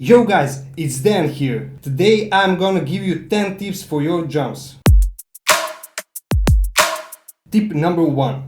Yo guys, it's Dan here. Today I'm gonna give you 10 tips for your drums. Tip number 1.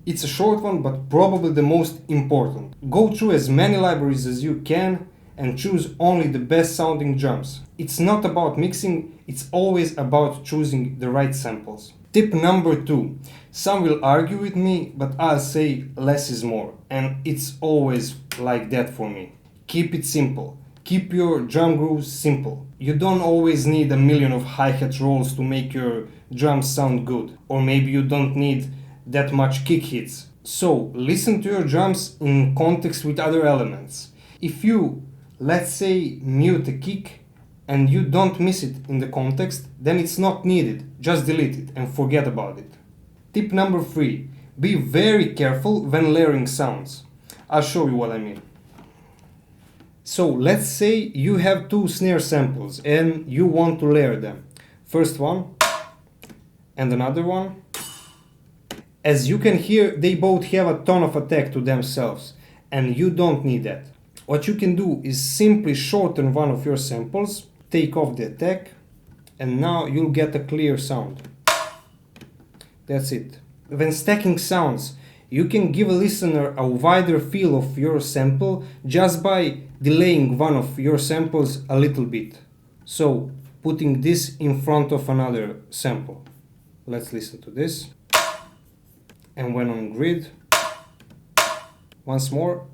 It's a short one but probably the most important. Go through as many libraries as you can and choose only the best sounding drums. It's not about mixing, it's always about choosing the right samples. Tip number 2. Some will argue with me, but I'll say less is more. And it's always like that for me. Keep it simple. Keep your drum grooves simple. You don't always need a million of hi-hat rolls to make your drums sound good. Or maybe you don't need that much kick hits. So listen to your drums in context with other elements. If you, let's say, mute a kick and you don't miss it in the context, then it's not needed. Just delete it and forget about it. Tip number 3. Be very careful when layering sounds. I'll show you what I mean. So let's say you have 2 snare samples and you want to layer them. First one and another one. As you can hear, they both have a ton of attack to themselves and you don't need that. What you can do is simply shorten one of your samples, take off the attack, and now you'll get a clear sound. That's it. When stacking sounds, you can give a listener a wider feel of your sample just by delaying one of your samples a little bit. So, putting this in front of another sample. Let's listen to this. And when on grid, once more.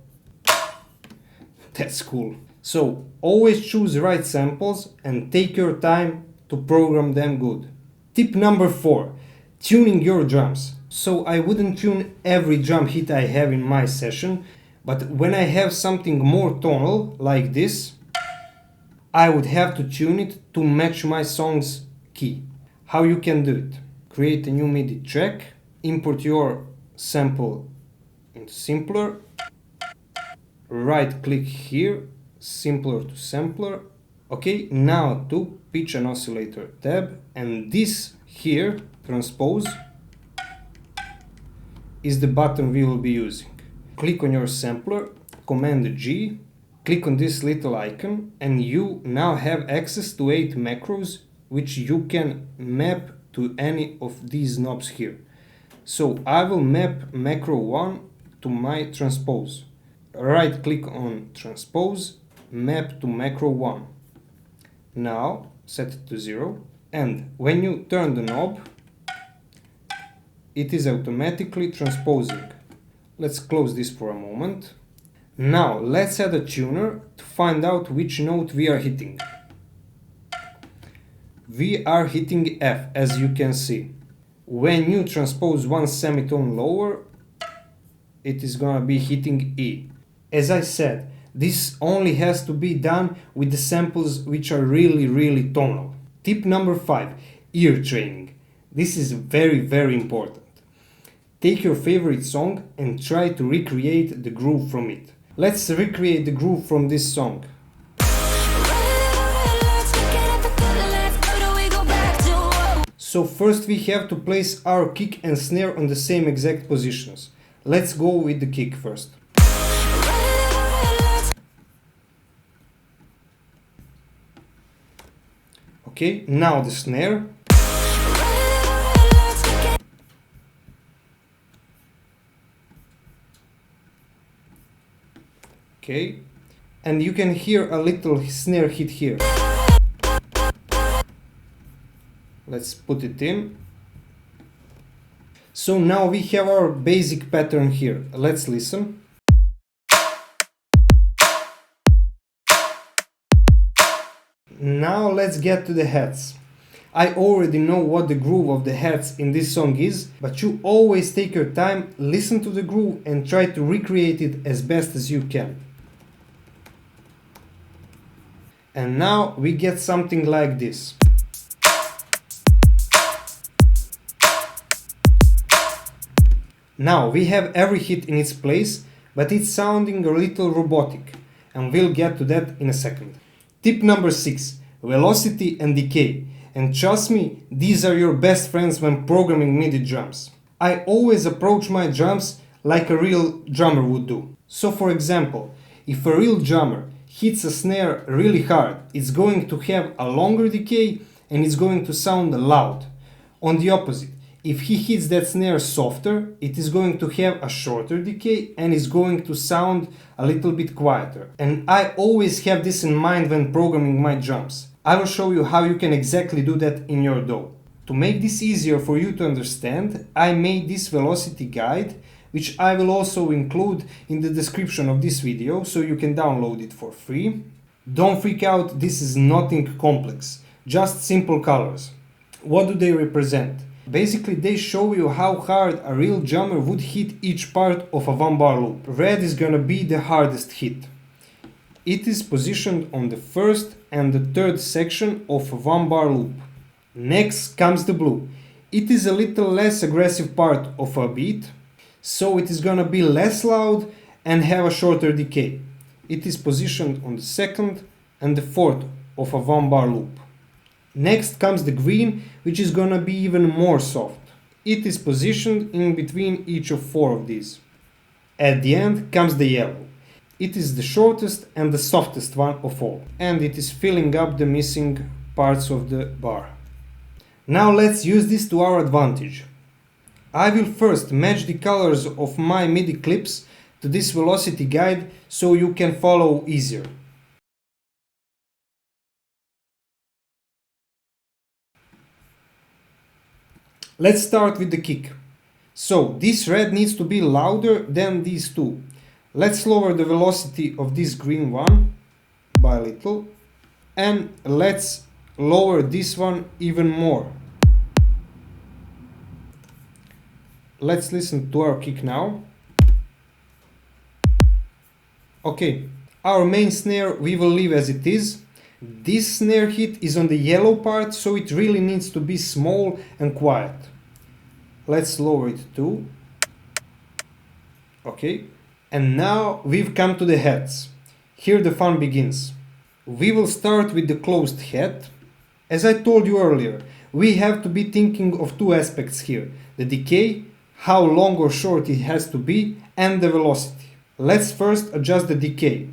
That's cool. So, always choose the right samples and take your time to program them good. Tip number 4. Tuning your drums. So I wouldn't tune every drum hit I have in my session, but when I have something more tonal, like this, I would have to tune it to match my song's key. How you can do it? Create a new MIDI track, import your sample into Simpler, right click here, Simpler to Sampler. Okay, now to Pitch and Oscillator tab, and this here, Transpose, is the button we will be using. Click on your sampler, Command G, click on this little icon, and you now have access to 8 macros which you can map to any of these knobs here. So I will map macro 1 to my transpose. Right click on transpose, map to macro 1. Now set it to 0, and when you turn the knob, it is automatically transposing. Let's close this for a moment. Now let's add a tuner to find out which note we are hitting. We are hitting F, as you can see. When you transpose one semitone lower, it is gonna be hitting E. As I said, this only has to be done with the samples which are really tonal. Tip number 5. Ear training. This is very important. Take your favorite song and try to recreate the groove from it. Let's recreate the groove from this song. So first we have to place our kick and snare on the same exact positions. Let's go with the kick first. Okay, now the snare. Okay, and you can hear a little snare hit here. Let's put it in. So now we have our basic pattern here. Let's listen. Now let's get to the heads. I already know what the groove of the heads in this song is, but you always take your time, listen to the groove and try to recreate it as best as you can. And now we get something like this. Now we have every hit in its place, but it's sounding a little robotic, and we'll get to that in a second. Tip number 6. Velocity and decay. And trust me, these are your best friends when programming MIDI drums. I always approach my drums like a real drummer would do. So for example, if a real drummer hits a snare really hard, it's going to have a longer decay and it's going to sound loud. On the opposite, if he hits that snare softer, it is going to have a shorter decay and is going to sound a little bit quieter. And I always have this in mind when programming my drums. I will show you how you can exactly do that in your DAW. To make this easier for you to understand, I made this velocity guide, which I will also include in the description of this video, so you can download it for free. Don't freak out, this is nothing complex, just simple colors. What do they represent? Basically, they show you how hard a real drummer would hit each part of a 1-bar loop. Red is gonna be the hardest hit. It is positioned on the first and the third section of a 1-bar loop. Next comes the blue. It is a little less aggressive part of a beat, so it is gonna be less loud and have a shorter decay. It is positioned on the second and the fourth of a 1-bar loop. Next comes the green, which is gonna be even more soft. It is positioned in between each of 4 of these. At the end comes the yellow. It is the shortest and the softest one of all, and it is filling up the missing parts of the bar. Now let's use this to our advantage. I will first match the colors of my MIDI clips to this velocity guide so you can follow easier. Let's start with the kick. So this red needs to be louder than these two. Let's lower the velocity of this green one by a little, and let's lower this one even more. Let's listen to our kick now. Okay, our main snare we will leave as it is. This snare hit is on the yellow part, so it really needs to be small and quiet. Let's lower it too. Okay, and now we've come to the heads. Here the fun begins. We will start with the closed head. As I told you earlier, we have to be thinking of 2 aspects here: the decay, how long or short it has to be, and the velocity. Let's first adjust the decay.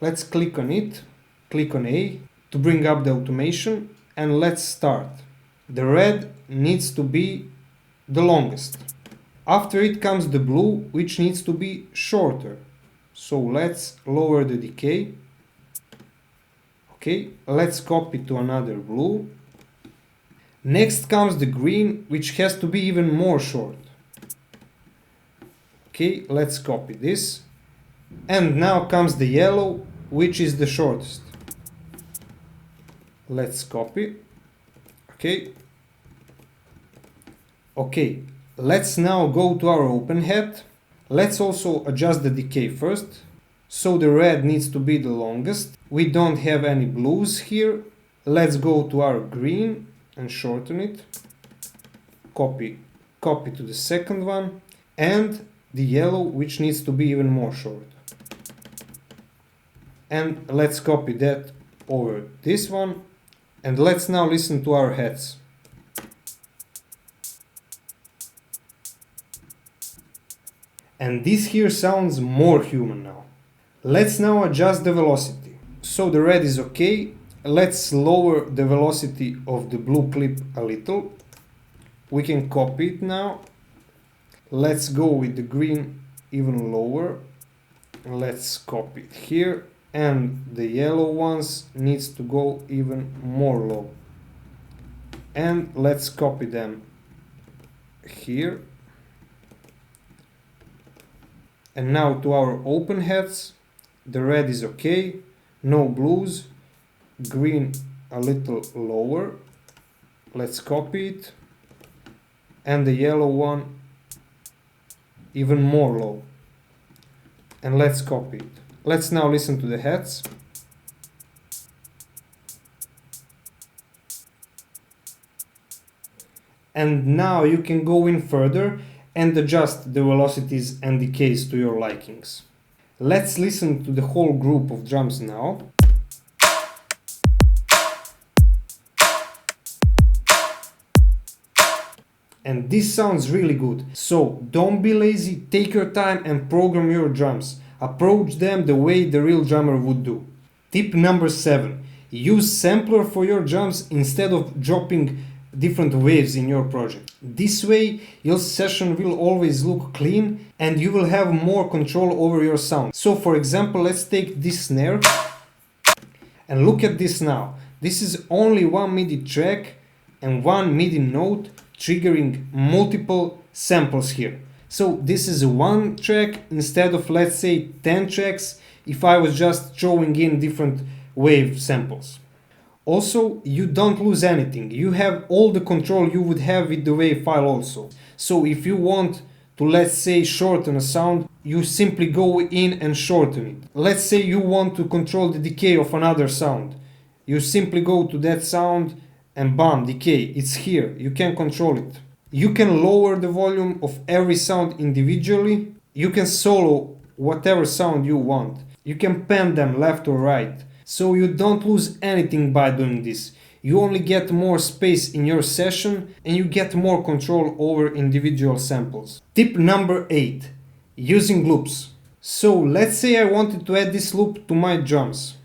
Let's click on it, click on A to bring up the automation, and let's start. The red needs to be the longest. After it comes the blue, which needs to be shorter. So let's lower the decay. Okay, let's copy to another blue. Next comes the green, which has to be even more short. Okay, let's copy this. And now comes the yellow, which is the shortest. Let's copy. Okay. Okay, let's now go to our open head. Let's also adjust the decay first. So the red needs to be the longest. We don't have any blues here. Let's go to our green and shorten it. Copy to the second one. And the yellow, which needs to be even more short. And let's copy that over this one. And let's now listen to our heads. And this here sounds more human now. Let's now adjust the velocity. So the red is okay. Let's lower the velocity of the blue clip a little. We can copy it now. Let's go with the green even lower. Let's copy it here. And the yellow ones needs to go even more low. And let's copy them here. And now to our open heads. The red is okay, no blues. Green a little lower. Let's copy it. And the yellow one even more low. And let's copy it. Let's now listen to the heads. And now you can go in further and adjust the velocities and decays to your likings. Let's listen to the whole group of drums now. And this sounds really good. So don't be lazy, take your time and program your drums. Approach them the way the real drummer would do. Tip number 7. Use sampler for your drums instead of dropping different waves in your project. This way your session will always look clean and you will have more control over your sound. So for example, let's take this snare and look at this now. This is only one MIDI track and one MIDI note triggering multiple samples here. So this is one track instead of, let's say, 10 tracks if I was just throwing in different wave samples. Also, you don't lose anything. You have all the control you would have with the wave file also. So if you want to, let's say, shorten a sound, you simply go in and shorten it. Let's say you want to control the decay of another sound. You simply go to that sound and bam, decay. It's here. You can control it. You can lower the volume of every sound individually. You can solo whatever sound you want. You can pan them left or right. So you don't lose anything by doing this. You only get more space in your session and you get more control over individual samples. Tip number 8. Using loops. So let's say I wanted to add this loop to my drums.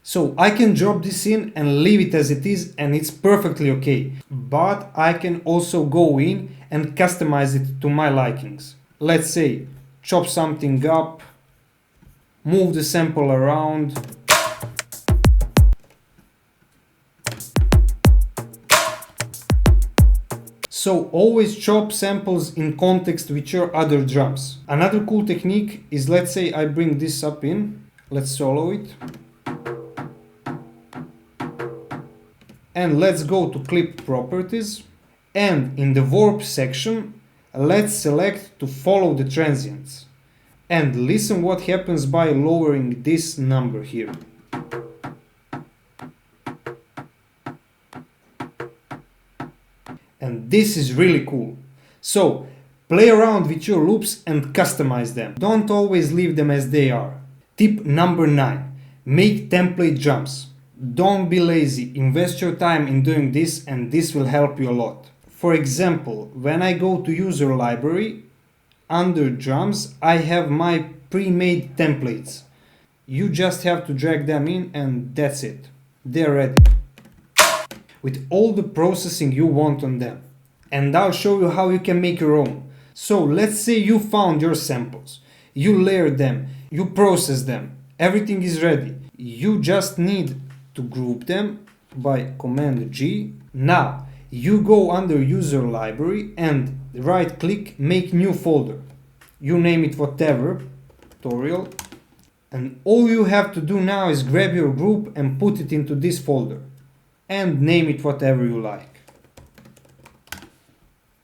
So I can drop this in and leave it as it is and it's perfectly okay. But I can also go in and customize it to my likings. Let's say chop something up, move the sample around, so always chop samples in context with your other drums. Another cool technique is, let's say I bring this up in, let's solo it. And let's go to clip properties and in the warp section let's select to follow the transients and listen what happens by lowering this number here. And this is really cool. So play around with your loops and customize them. Don't always leave them as they are. Tip number 9. Make template drums. Don't be lazy, invest your time in doing this and this will help you a lot. For example, when I go to user library, under drums I have my pre-made templates. You just have to drag them in and that's it. They're ready. With all the processing you want on them. And I'll show you how you can make your own. So let's say you found your samples. You layered them, you processed them, everything is ready. You just need to group them by Command G. Now you go under user library and right click, make new folder. You name it whatever, tutorial, and all you have to do now is grab your group and put it into this folder and name it whatever you like.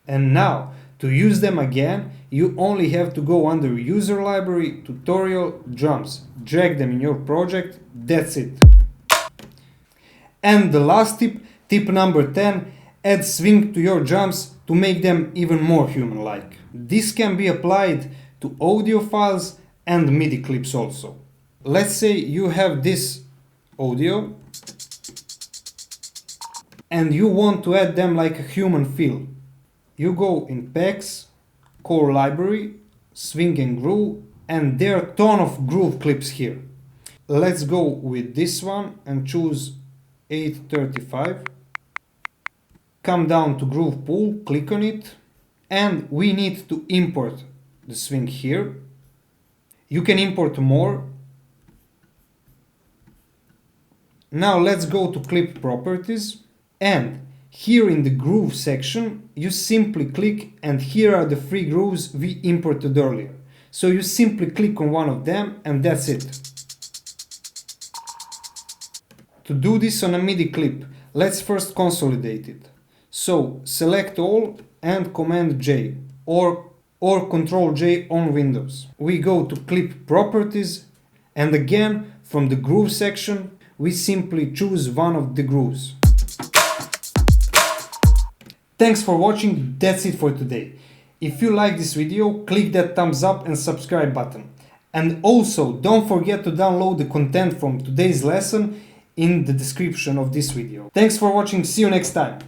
And now to use them again you only have to go under user library, tutorial, drums, drag them in your project, that's it. And the last tip, tip number 10, add swing to your drums to make them even more human-like. This can be applied to audio files and MIDI clips also. Let's say you have this audio and you want to add them like a human feel. You go in packs, core library, swing and groove, and there are a ton of groove clips here. Let's go with this one and choose 835. Come down to groove pool, click on it, and we need to import the swing here. You can import more. Now let's go to clip properties, and here in the groove section you simply click and here are the 3 grooves we imported earlier. So you simply click on one of them and that's it. To do this on a MIDI clip, let's first consolidate it. So select all and Command J or Control J on Windows. We go to clip properties and again from the groove section we simply choose one of the grooves. Thanks for watching, that's it for today. If you like this video, click that thumbs up and subscribe button. And also don't forget to download the content from today's lesson in the description of this video. Thanks for watching, see you next time.